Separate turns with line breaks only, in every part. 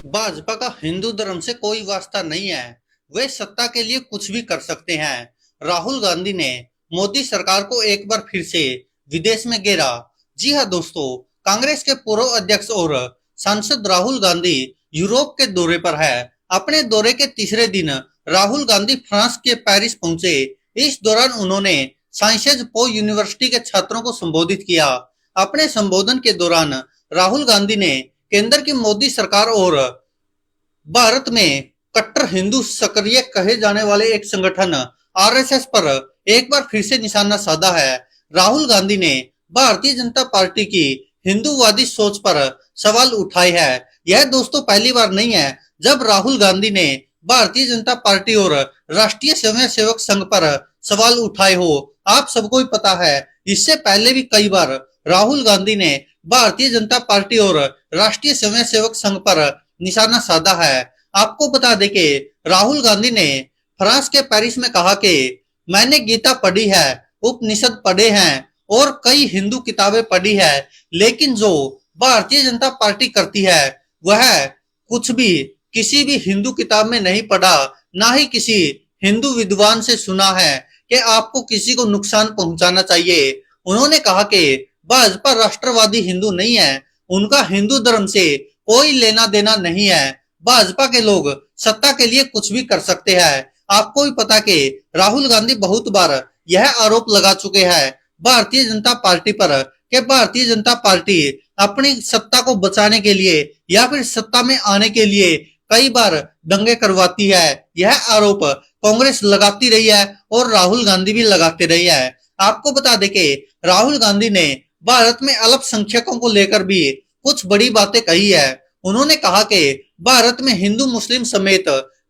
भाजपा का हिंदू धर्म से कोई वास्ता नहीं है। वे सत्ता के लिए कुछ भी कर सकते हैं। राहुल गांधी ने मोदी सरकार को एक बार फिर से विदेश में घेरा। जी हां दोस्तों, कांग्रेस के पूर्व अध्यक्ष और सांसद राहुल गांधी यूरोप के दौरे पर है। अपने दौरे के तीसरे दिन राहुल गांधी फ्रांस के पेरिस पहुंचे। इस दौरान उन्होंने साइंसेज पो यूनिवर्सिटी के छात्रों को संबोधित किया। अपने संबोधन के दौरान राहुल गांधी ने केंद्र की मोदी सरकार और भारत में कट्टर हिंदू सक्रिय कहे जाने वाले एक संगठन आरएसएस पर एक बार फिर से निशाना साधा है। राहुल गांधी ने भारतीय जनता पार्टी की हिंदूवादी सोच पर सवाल उठाए है। यह दोस्तों पहली बार नहीं है जब राहुल गांधी ने भारतीय जनता पार्टी और राष्ट्रीय स्वयंसेवक संघ पर सवाल उठाए हो। आप सबको ही पता है, इससे पहले भी कई बार राहुल गांधी ने भारतीय जनता पार्टी और राष्ट्रीय स्वयंसेवक संघ पर निशाना साधा है। आपको बता दें कि राहुल गांधी ने फ्रांस के पेरिस में कहा कि मैंने गीता पढ़ी है, उपनिषद पढ़े हैं और कई हिंदू किताबें पढ़ी है, लेकिन जो भारतीय जनता पार्टी करती है वह कुछ भी किसी भी हिंदू किताब में नहीं पढ़ा, ना ही किसी हिंदू विद्वान से सुना है कि आपको किसी को नुकसान पहुंचाना चाहिए। उन्होंने कहा कि भाजपा राष्ट्रवादी हिंदू नहीं है, उनका हिंदू धर्म से कोई लेना देना नहीं है। भाजपा के लोग सत्ता के लिए कुछ भी कर सकते हैं। आपको भी पता कि राहुल गांधी बहुत बार यह आरोप लगा चुके हैं भारतीय जनता पार्टी पर कि भारतीय जनता पार्टी अपनी सत्ता को बचाने के लिए या फिर सत्ता में आने के लिए कई बार दंगे करवाती है। यह आरोप कांग्रेस लगाती रही है और राहुल गांधी भी लगाते रही है। आपको बता दें कि राहुल गांधी ने भारत में अल्पसंख्यकों को लेकर भी कुछ बड़ी बातें कही है। उन्होंने कहा कि भारत में हिंदू मुस्लिम समेत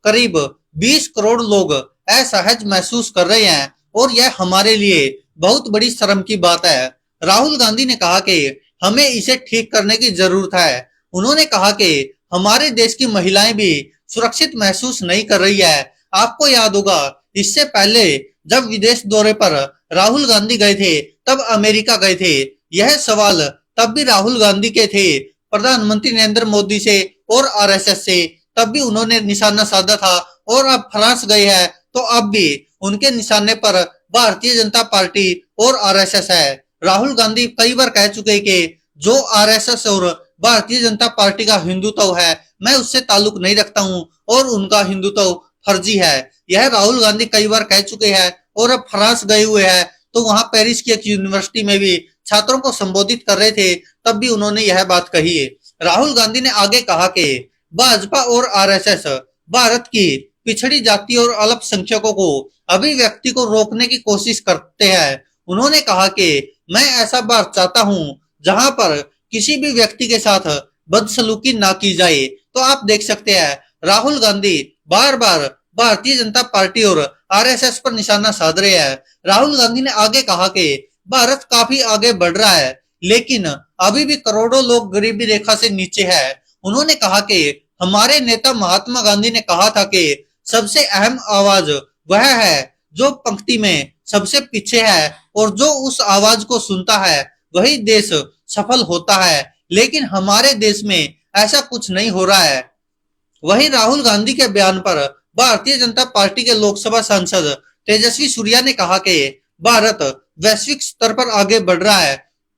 करीब 20 करोड़ लोग असहज महसूस कर रहे हैं और यह हमारे लिए बहुत बड़ी शर्म की बात है। राहुल गांधी ने कहा कि हमें इसे ठीक करने की जरूरत है। उन्होंने कहा कि हमारे देश की महिलाएं भी सुरक्षित महसूस नहीं कर रही है। आपको याद होगा, इससे पहले जब विदेश दौरे पर राहुल गांधी गए थे तब अमेरिका गए थे। यह सवाल तब भी राहुल गांधी के थे प्रधानमंत्री नरेंद्र मोदी से और आरएसएस से, तब भी उन्होंने निशाना साधा था। और अब फ्रांस गए हैं तो अब भी उनके निशाने पर भारतीय जनता पार्टी और आरएसएस है। राहुल गांधी कई बार कह चुके हैं कि जो आरएसएस और भारतीय जनता पार्टी का हिंदुत्व है मैं उससे ताल्लुक नहीं रखता हूं और उनका हिंदुत्व फर्जी है। यह राहुल गांधी कई बार कह चुके हैं और अब फ्रांस गए हुए हैं तो वहां पेरिस की एक यूनिवर्सिटी में भी छात्रों को संबोधित कर रहे थे, तब भी उन्होंने यह बात कही है। राहुल गांधी ने आगे कहा कि भाजपा और आरएसएस भारत की पिछड़ी जाति और अल्पसंख्यकों को अभिव्यक्ति को रोकने की कोशिश करते हैं। उन्होंने कहा कि मैं ऐसा भारत चाहता हूं जहां पर किसी भी व्यक्ति के साथ बदसलूकी ना की जाए। तो आप देख सकते हैं राहुल गांधी बार बार भारतीय जनता पार्टी और आरएसएस पर निशाना साध रहे हैं। राहुल गांधी ने आगे कहा कि भारत काफी आगे बढ़ रहा है लेकिन अभी भी करोड़ों लोग गरीबी रेखा से नीचे है। उन्होंने कहा कि हमारे नेता महात्मा गांधी ने कहा था कि सबसे अहम आवाज वह है जो पंक्ति में सबसे पीछे है और जो उस आवाज को सुनता है वही देश सफल होता है, लेकिन हमारे देश में ऐसा कुछ नहीं हो रहा है। वहीं राहुल गांधी के बयान पर भारतीय जनता पार्टी के लोकसभा सांसद तेजस्वी सूर्या ने कहा कि भारत वैश्विक स्तर पर आगे बढ़ रहा है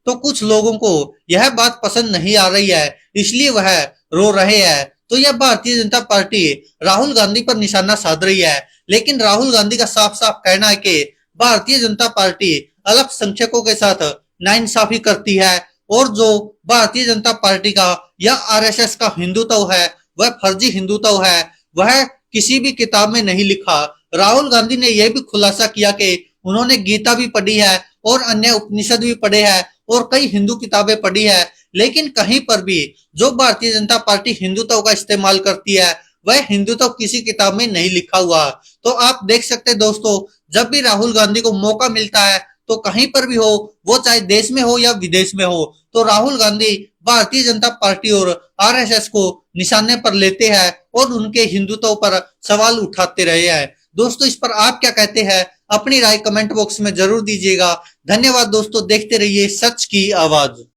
तो कुछ लोगों को यह बात पसंद नहीं आ रही है, इसलिए वह रो रहे हैं। तो यह भारतीय जनता पार्टी राहुल गांधी पर निशाना साध रही है, लेकिन राहुल गांधी का साफ साफ कहना है कि भारतीय जनता पार्टी अल्पसंख्यकों के साथ नाइंसाफी करती है और जो भारतीय जनता पार्टी का या आरएसएस का हिंदुत्व है वह फर्जी हिंदुत्व है, वह किसी भी किताब में नहीं लिखा। राहुल गांधी ने यह भी खुलासा किया कि उन्होंने गीता भी पढ़ी है और अन्य उपनिषद भी पढ़े हैं और कई हिंदू किताबें पढ़ी है, लेकिन कहीं पर भी जो भारतीय जनता पार्टी हिंदुत्व का इस्तेमाल करती है वह हिंदुत्व किसी किताब में नहीं लिखा हुआ। तो आप देख सकते हैं दोस्तों, जब भी राहुल गांधी को मौका मिलता है तो कहीं पर भी हो, वो चाहे देश में हो या विदेश में हो, तो राहुल गांधी भारतीय जनता पार्टी और आरएसएस को निशाने पर लेते हैं और उनके हिंदुत्व पर सवाल उठाते रहे हैं। दोस्तों, इस पर आप क्या कहते हैं? अपनी राय कमेंट बॉक्स में जरूर दीजिएगा। धन्यवाद दोस्तों, देखते रहिए सच की आवाज।